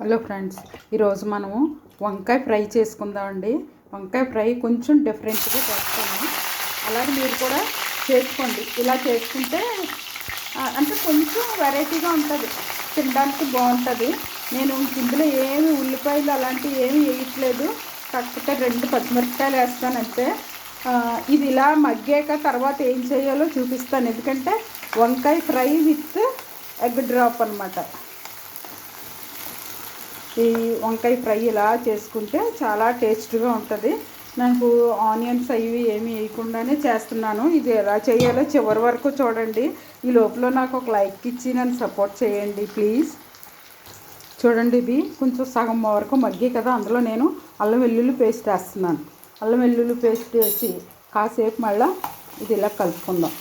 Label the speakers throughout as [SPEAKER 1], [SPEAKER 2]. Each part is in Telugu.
[SPEAKER 1] హలో ఫ్రెండ్స్, ఈరోజు మనము వంకాయ ఫ్రై చేసుకుందామండి. వంకాయ ఫ్రై కొంచెం డిఫరెంట్గా చేస్తాము. అలాగే మీరు కూడా చేసుకోండి. ఇలా చేసుకుంటే అంటే కొంచెం వెరైటీగా ఉంటుంది, తినడానికి బాగుంటుంది. నేను ఇందులో ఏమి ఉల్లిపాయలు అలాంటివి ఏమి వేయట్లేదు, కాకపోతే 2 పచ్చిమిరపకాయలు వేస్తానంటే. ఇది ఇలా మగ్గాక తర్వాత ఏం చేయాలో చూపిస్తాను, ఎందుకంటే వంకాయ ఫ్రై విత్ ఎగ్ డ్రాప్ అనమాట. ఈ వంకాయ ఫ్రై ఇలా చేసుకుంటే చాలా టేస్ట్గా ఉంటుంది. నాకు ఆనియన్స్ అవి ఏమి వేయకుండానే చేస్తున్నాను. ఇది ఎలా చేయాలో చివరి వరకు చూడండి. ఈ లోపల నాకు ఒక లైక్ ఇచ్చి నన్ను సపోర్ట్ చేయండి ప్లీజ్. చూడండి, ఇది కొంచెం సగం వరకు మగ్గి కదా, అందులో నేను అల్లం వెల్లుల్లి పేస్ట్ వేస్తున్నాను. అల్లం వెల్లుల్లి పేస్ట్ వేసి కాసేపు మళ్ళీ ఇది ఇలా కలుపుకుందాం.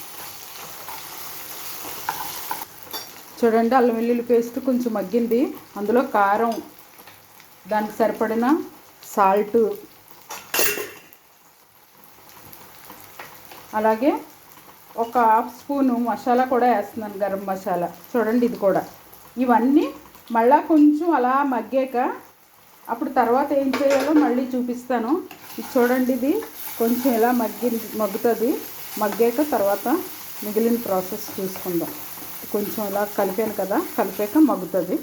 [SPEAKER 1] చూడండి, అల్లం వెల్లుల్లి పేస్ట్ కొంచెం మగ్గింది. అందులో కారం, దానికి సరిపడిన సాల్టు, అలాగే ఒక హాఫ్ స్పూను మసాలా కూడా వేస్తున్నాను, గరం మసాలా. చూడండి, ఇది కూడా. ఇవన్నీ మళ్ళీ కొంచెం అలా మగ్గాక అప్పుడు తర్వాత ఏం చేయాలో మళ్ళీ చూపిస్తాను. ఇది చూడండి, ఇది కొంచెం ఇలా మగ్గుతుంది. మగ్గాక తర్వాత మిగిలిన ప్రాసెస్ చూసుకుందాం. కొంచెం ఇలా కలిపాను కదా, కలిపాక మగ్గుతుంది.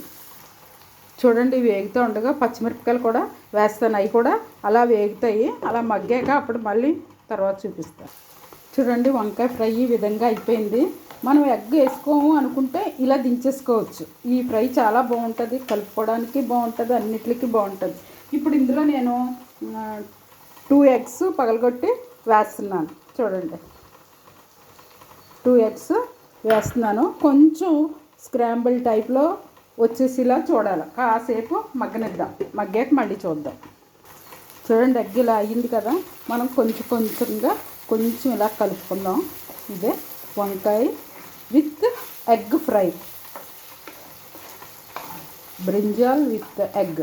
[SPEAKER 1] చూడండి, వేగుతూ ఉండగా పచ్చిమిరపకాయలు కూడా వేస్తాను. అవి కూడా అలా వేగుతాయి. అలా మగ్గాక అప్పుడు మళ్ళీ తర్వాత చూపిస్తాను. చూడండి, వంకాయ ఫ్రై ఈ విధంగా అయిపోయింది. మనం ఎగ్ వేసుకోము అనుకుంటే ఇలా దించేసుకోవచ్చు. ఈ ఫ్రై చాలా బాగుంటుంది, కలుపుకోవడానికి బాగుంటుంది, అన్నిటికీ బాగుంటుంది. ఇప్పుడు ఇందులో నేను 2 ఎగ్స్ పగలగొట్టి వేస్తున్నాను. చూడండి, 2 ఎగ్స్ వేస్తున్నాను. కొంచెం స్క్రాంబుల్ టైప్లో వచ్చేసిలా చూడాలి. కాసేపు మగ్గనిద్దాం, మగ్గాక మళ్ళీ చూద్దాం. చూడండి, ఎగ్ ఇలా అయ్యింది కదా, మనం కొంచెంగా కొంచెం ఇలా కలుపుకుందాం. ఇదే వంకాయ with egg fry, brinjal with egg.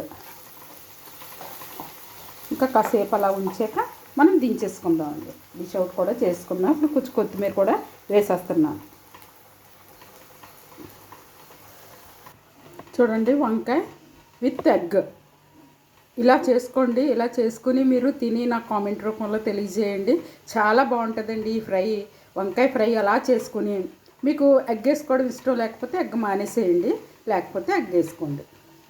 [SPEAKER 1] ఇంకా కాసేపు అలా ఉంచాక మనం దించేసుకుందాం అండి. డిష్ అవుట్ కూడా చేసుకుందాం. ఇప్పుడు కొంచెం కొత్తిమీర కూడా వేసేస్తున్నాను. చూడండి, వంకాయ విత్ ఎగ్ ఇలా చేసుకోండి. ఇలా చేసుకుని మీరు తిని నాకు కామెంట్ రూపంలో తెలియజేయండి. చాలా బాగుంటుందండి ఈ ఫ్రై, వంకాయ ఫ్రై. అలా చేసుకుని మీకు ఎగ్ వేసుకోవడం ఇష్టం లేకపోతే ఎగ్ మానేసేయండి, లేకపోతే ఎగ్ వేసుకోండి.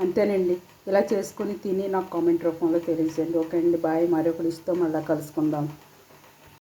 [SPEAKER 1] అంతేనండి. ఇలా చేసుకుని తిని నాకు కామెంట్ రూపంలో తెలియజేయండి. ఓకే అండి, బాయ్. మరొక డిష్తో మళ్ళీ కలుసుకుందాం.